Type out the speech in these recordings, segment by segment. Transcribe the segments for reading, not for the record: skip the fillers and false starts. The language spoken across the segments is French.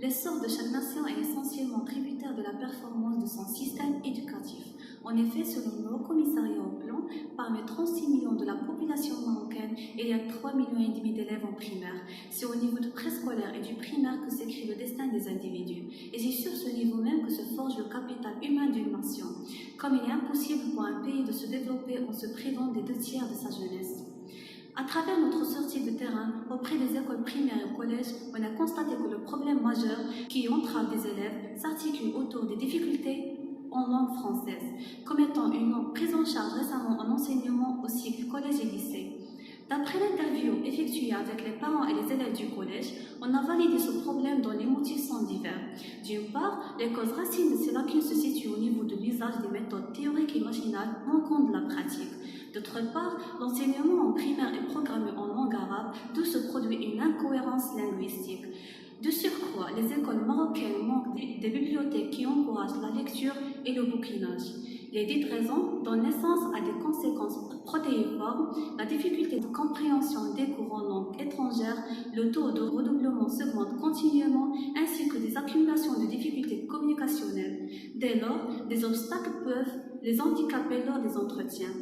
L'essor de chaque nation est essentiellement tributaire de la performance de son système éducatif. En effet, selon le Haut Commissariat au Plan, parmi 36 millions de la population marocaine, il y a 3,5 millions d'élèves en primaire. C'est au niveau du préscolaire et du primaire que s'écrit le destin des individus. Et c'est sur ce niveau même que se forge le capital humain d'une nation. Comme il est impossible pour un pays de se développer en se privant des 2/3 de sa jeunesse. À travers notre sortie de terrain auprès des écoles primaires et au collège, on a constaté que le problème majeur qui entrave des élèves s'articule autour des difficultés en langue française, comme étant une langue prise en charge récemment en enseignement au cycle collège et lycée. D'après l'interview effectuée avec les parents et les élèves du collège, on a validé ce problème dont les motifs sont divers. D'une part, les causes racines de ces lacunes se situent au niveau de l'usage des méthodes théoriques et machinales manquant de la pratique. D'autre part, l'enseignement en primaire est programmé en langue arabe, d'où se produit une incohérence linguistique. De surcroît, les écoles marocaines manquent des bibliothèques qui encouragent la lecture et le bouquinage. Les dites raisons donnent naissance à des conséquences protéiformes, la difficulté de compréhension des cours en langue étrangère, le taux de redoublement s'augmente continuellement, ainsi que des accumulations de difficultés communicationnelles. Dès lors, des obstacles peuvent les handicaper lors des entretiens.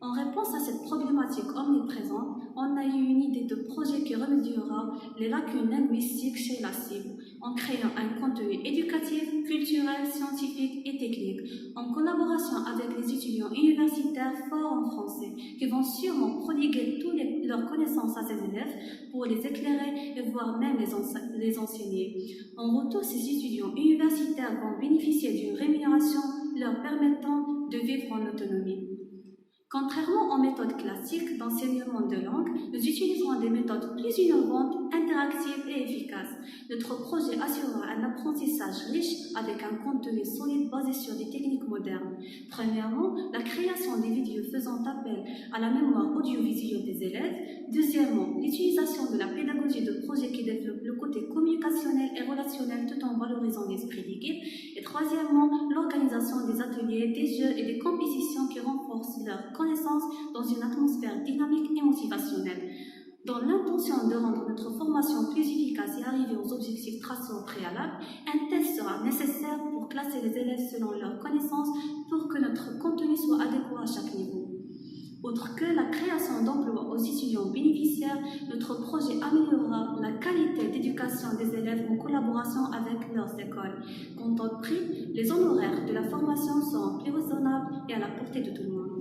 En réponse à cette problématique omniprésente, on a eu une idée de projet qui remédiera les lacunes linguistiques chez la cible, en créant un contenu éducatif, culturel, scientifique et technique, en collaboration avec les étudiants universitaires forts en français, qui vont sûrement prodiguer toutes leurs connaissances à ces élèves pour les éclairer et voire même les enseigner. En retour, ces étudiants universitaires vont bénéficier d'une rémunération leur permettant de vivre en autonomie. Contrairement aux méthodes classiques d'enseignement de langue, nous utiliserons des méthodes plus innovantes, interactives et efficaces. Notre projet assurera un apprentissage riche avec un contenu solide basé sur des techniques modernes. Premièrement, la création des vidéos faisant appel à la mémoire audiovisuelle des élèves. Deuxièmement, l'utilisation de la pédagogie de projet qui développe le côté communicationnel et relationnel tout en valorisant l'esprit d'équipe. Et troisièmement, l'organisation des ateliers, des jeux et des compétitions qui renforcent leur connaissance dans une atmosphère dynamique et motivationnelle. Dans l'intention de rendre notre formation plus efficace et arriver aux objectifs tracés au préalable, un test sera nécessaire pour classer les élèves selon leurs connaissances pour que notre contenu soit adéquat à chaque niveau. Outre que la création d'emplois aux étudiants bénéficiaires, notre projet améliorera la qualité d'éducation des élèves en collaboration avec leurs écoles. Quant au prix, les honoraires de la formation seront plus raisonnables et à la portée de tout le monde.